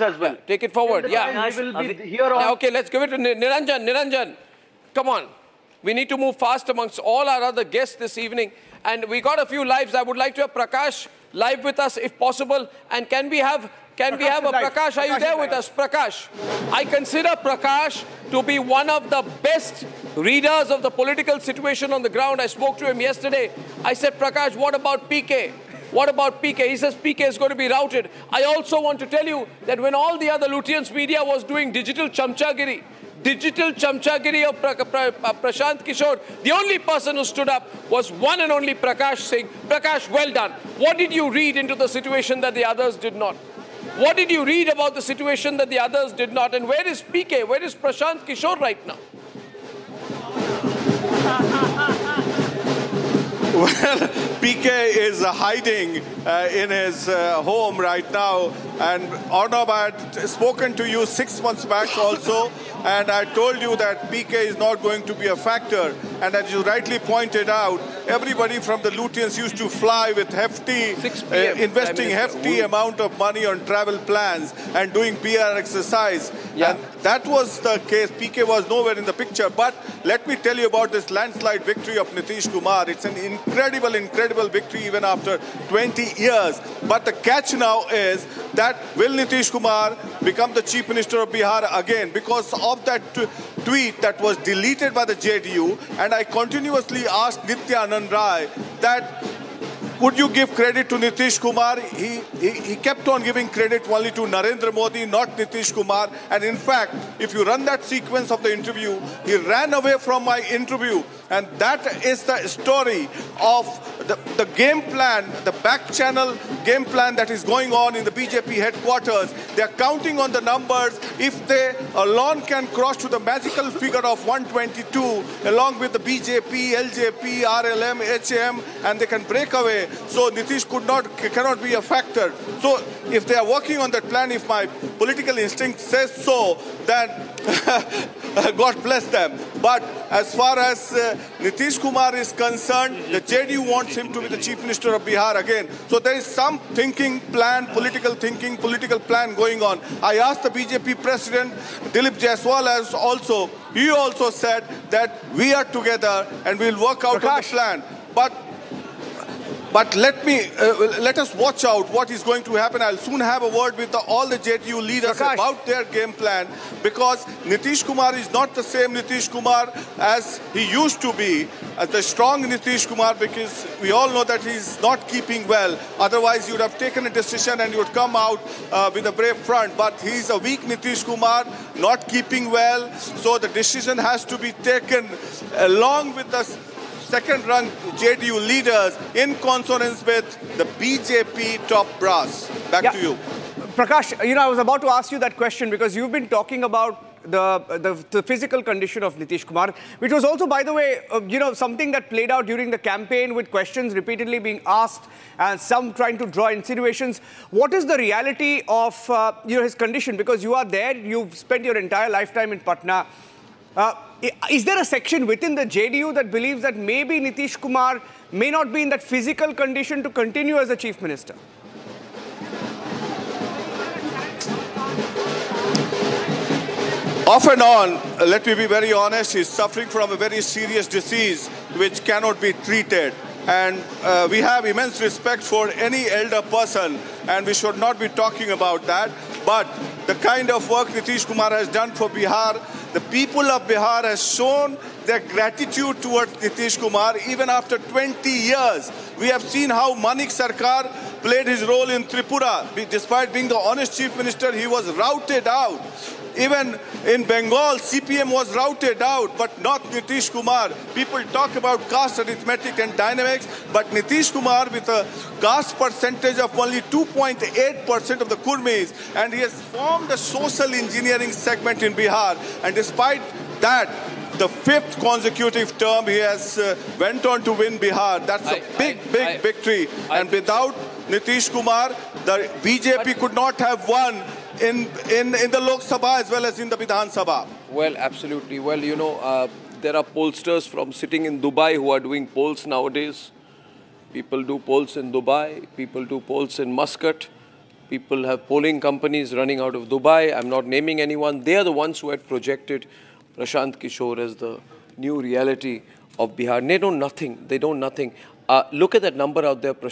as well. Yeah, take it forward. Yeah. We will be here on. Okay, let's give it to Niranjan. Niranjan, come on. We need to move fast amongst all our other guests this evening. And we got a few lives. I would like to have Prakash live with us if possible. And can we have a Prakash? Are you there with us? Prakash. I consider Prakash to be one of the best readers of the political situation on the ground. I spoke to him yesterday. I said, Prakash, what about PK? What about PK? He says PK is going to be routed. I also want to tell you that when all the other Lutyens media was doing digital chamchagiri of Prashant Kishore, the only person who stood up was one and only Prakash saying, Prakash, well done. What did you read into the situation that the others did not? What did you read about the situation that the others did not? And where is PK? Where is Prashant Kishore right now? Well, PK is hiding in his home right now. And Arnab, I had spoken to you 6 months back also, and I told you that PK is not going to be a factor. And as you rightly pointed out, everybody from the Lutyens used to fly with hefty, investing hefty amount of money on travel plans and doing PR exercise. Yeah. And that was the case. PK was nowhere in the picture. But let me tell you about this landslide victory of Nitish Kumar. It's an incredible victory even after 20 years. But the catch now is that will Nitish Kumar become the Chief Minister of Bihar again? Because of that tweet that was deleted by the JDU, and I continuously asked Nityanand Rai that would you give credit to Nitish Kumar? He kept on giving credit only to Narendra Modi, not Nitish Kumar. And in fact, if you run that sequence of the interview, he ran away from my interview. And that is the story of the game plan, the back channel game plan that is going on in the BJP headquarters. They are counting on the numbers. If they alone can cross to the magical figure of 122, along with the BJP, LJP, RLM, HM, and they can break away. So Nitish cannot be a factor. So if they are working on that plan, if my political instinct says so, then God bless them. But as far as Nitish Kumar is concerned, the JDU wants him to be the Chief Minister of Bihar again. So there is some political plan going on. I asked the BJP President, Dilip Jaiswal, he also said that we are together and we'll work out on the plan. But let us watch out what is going to happen. I'll soon have a word with all the JDU leaders about their game plan, because Nitish Kumar is not the same Nitish Kumar as he used to be, as the strong Nitish Kumar, because we all know that he's not keeping well. Otherwise, you would have taken a decision and you would come out with a brave front. But he's a weak Nitish Kumar, not keeping well. So the decision has to be taken along with the second-rung JDU leaders in consonance with the BJP top brass. Back to you. Prakash, I was about to ask you that question because you've been talking about the physical condition of Nitish Kumar, which was also, by the way, something that played out during the campaign with questions repeatedly being asked and some trying to draw insinuations. What is the reality of his condition? Because you are there, you've spent your entire lifetime in Patna. Is there a section within the JDU that believes that maybe Nitish Kumar may not be in that physical condition to continue as a Chief Minister? Off and on, let me be very honest, he's suffering from a very serious disease which cannot be treated. And we have immense respect for any elder person, and we should not be talking about that. But the kind of work Nitish Kumar has done for Bihar, the people of Bihar has shown their gratitude towards Nitish Kumar even after 20 years. We have seen how Manik Sarkar played his role in Tripura. Despite being the honest chief minister, he was routed out. Even in Bengal, CPM was routed out, but not Nitish Kumar. People talk about caste arithmetic and dynamics, but Nitish Kumar, with a caste percentage of only 2.8% of the Kurmis, and he has formed a social engineering segment in Bihar. And despite that, the 5th consecutive term, he has went on to win Bihar. That's a big victory. And without Nitish Kumar, the BJP could not have won in the Lok Sabha as well as in the Vidhan Sabha. Well, absolutely. Well, there are pollsters from sitting in Dubai who are doing polls nowadays. People do polls in Dubai. People do polls in Muscat. People have polling companies running out of Dubai. I'm not naming anyone. They are the ones who had projected Prashant Kishore as the new reality of Bihar. They know nothing. They know nothing. Look at that number out there, Prashant.